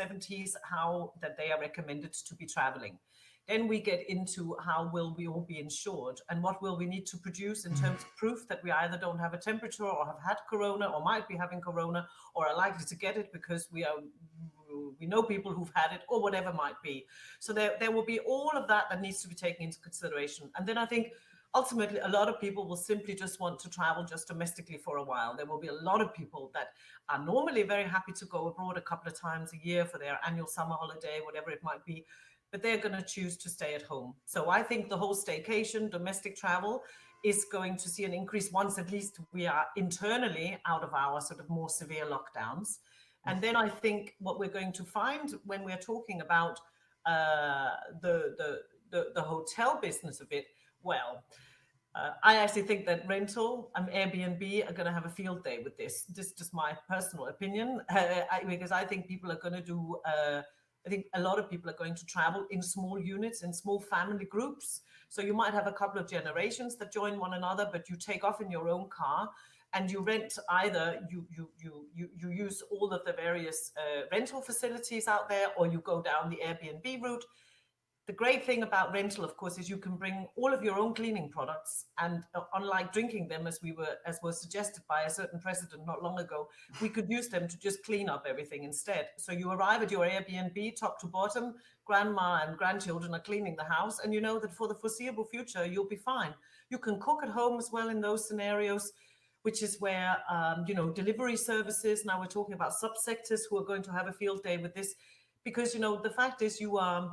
70s, how that they are recommended to be traveling. Then we get into how will we all be insured and what will we need to produce in terms of proof that we either don't have a temperature or have had corona or might be having corona or are likely to get it because we know people who've had it or whatever might be. So there will be all of that that needs to be taken into consideration. And then I think ultimately a lot of people will simply just want to travel just domestically for a while. There will be a lot of people that are normally very happy to go abroad a couple of times a year for their annual summer holiday, whatever it might be, but they're going to choose to stay at home. So I think the whole staycation, domestic travel, is going to see an increase once at least we are internally out of our sort of more severe lockdowns. And then I think what we're going to find when we're talking about the hotel business a bit, well, I actually think that rental and Airbnb are going to have a field day with this. This is just my personal opinion, because I think people are going to do I think a lot of people are going to travel in small units, in small family groups. So you might have a couple of generations that join one another, but you take off in your own car and you rent either you use all of the various rental facilities out there, or you go down the Airbnb route. The great thing about rental, of course, is you can bring all of your own cleaning products, and unlike drinking them, as was suggested by a certain president not long ago, we could use them to just clean up everything instead. So you arrive at your Airbnb, top to bottom, grandma and grandchildren are cleaning the house, and you know that for the foreseeable future, you'll be fine. You can cook at home as well in those scenarios, which is where, delivery services, now we're talking about subsectors who are going to have a field day with this, because, the fact is you're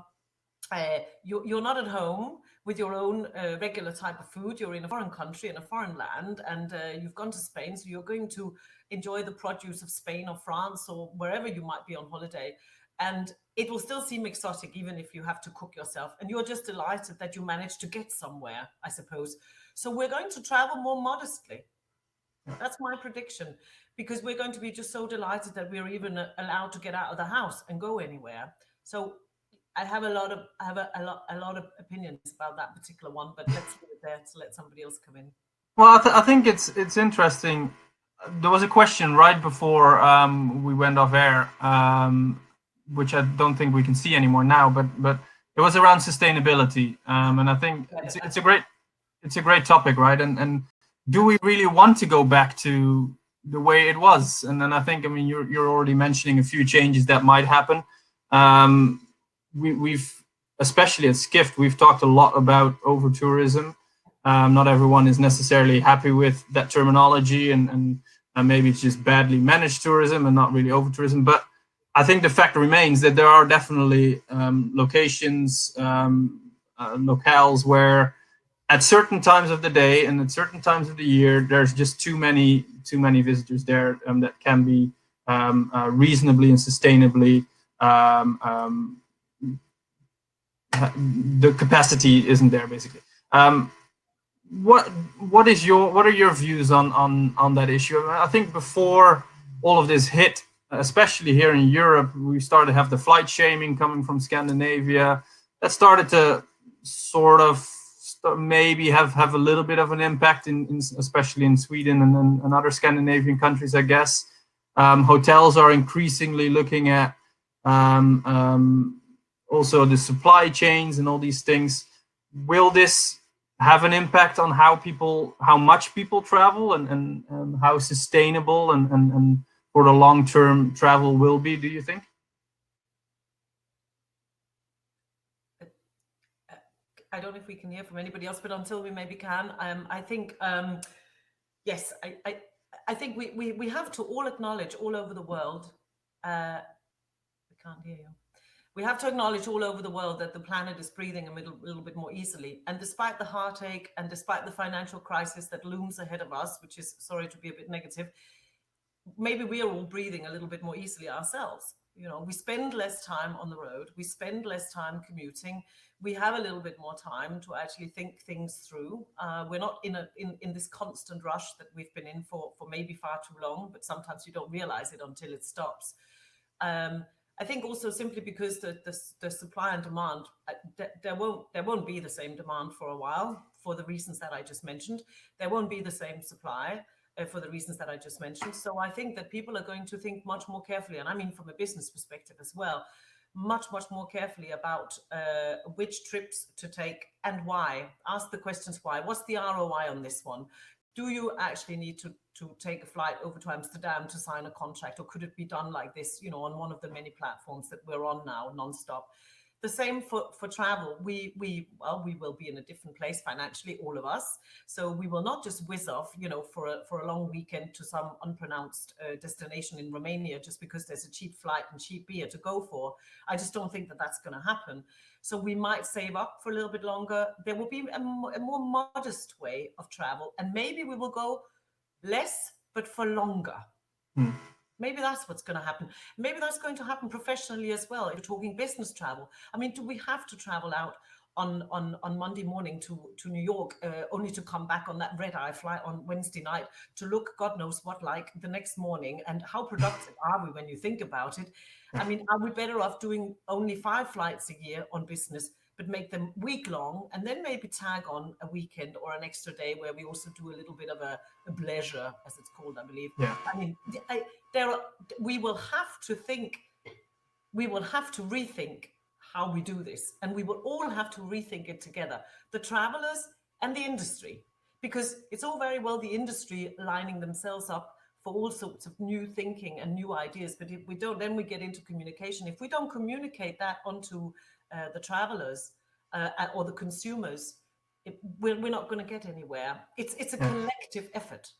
not at home with your own regular type of food. You're in a foreign country, in a foreign land, and you've gone to Spain, so you're going to enjoy the produce of Spain or France or wherever you might be on holiday. And it will still seem exotic, even if you have to cook yourself. And you're just delighted that you managed to get somewhere, I suppose. So we're going to travel more modestly. That's my prediction, because we're going to be just so delighted that we're even allowed to get out of the house and go anywhere. So I have a lot of opinions about that particular one, but let's leave it there to let somebody else come in. Well, I think it's interesting. There was a question right before we went off air, which I don't think we can see anymore now, but it was around sustainability, and I think it's a great topic, right? And do we really want to go back to the way it was? And then I think, you're already mentioning a few changes that might happen. We've, especially at Skift, we've talked a lot about over tourism. Not everyone is necessarily happy with that terminology, and maybe it's just badly managed tourism and not really over tourism. But I think the fact remains that there are definitely locations, locales where at certain times of the day and at certain times of the year, there's just too many visitors there that can be reasonably and sustainably the capacity isn't there, basically. What are your views on that issue? I think before all of this hit, especially here in Europe, we started to have the flight shaming coming from Scandinavia. That started to sort of maybe have a little bit of an impact in especially in Sweden and other Scandinavian countries, I guess. Hotels are increasingly looking at also the supply chains and all these things. Will this have an impact on how much people travel and how sustainable and for the long-term travel will be, do you think? I don't know if we can hear from anybody else, but until we maybe can, I think, yes, I think we have to all acknowledge all over the world, we can't hear you. We have to acknowledge all over the world that the planet is breathing a little bit more easily. And despite the heartache and despite the financial crisis that looms ahead of us, which is, sorry to be a bit negative, maybe we are all breathing a little bit more easily ourselves. We spend less time on the road. We spend less time commuting. We have a little bit more time to actually think things through. We're not in this constant rush that we've been in for maybe far too long, but sometimes you don't realize it until it stops. I think also simply because the supply and demand, there won't be the same demand for a while for the reasons that I just mentioned. There won't be the same supply. for the reasons that I just mentioned. So I think that people are going to think much more carefully, and I mean from a business perspective as well, much more carefully about which trips to take and why. Ask the questions why. What's the ROI on this one? Do you actually need to take a flight over to Amsterdam to sign a contract, or could it be done like this, you know, on one of the many platforms that we're on now, nonstop? The same for travel. We will be in a different place financially, all of us. So we will not just whiz off, you know, for a long weekend to some unpronounced destination in Romania just because there's a cheap flight and cheap beer to go for. I just don't think that that's going to happen. So we might save up for a little bit longer. There will be a more modest way of travel, and maybe we will go less, but for longer. Maybe that's what's going to happen. Maybe that's going to happen professionally as well. If you're talking business travel, I mean, do we have to travel out on Monday morning to New York only to come back on that red-eye flight on Wednesday night to look God knows what like the next morning? And how productive are we when you think about it? I mean, are we better off doing only 5 flights a year on business, but make them week-long, and then maybe tag on a weekend or an extra day where we also do a little bit of a pleasure, as it's called, I believe. Yeah. I mean, we will have to rethink how we do this, and we will all have to rethink it together, the travelers and the industry, because it's all very well the industry lining themselves up for all sorts of new thinking and new ideas, but if we don't, then we get into communication. If we don't communicate that onto the travelers or the consumers, we're not going to get anywhere. It's a collective effort.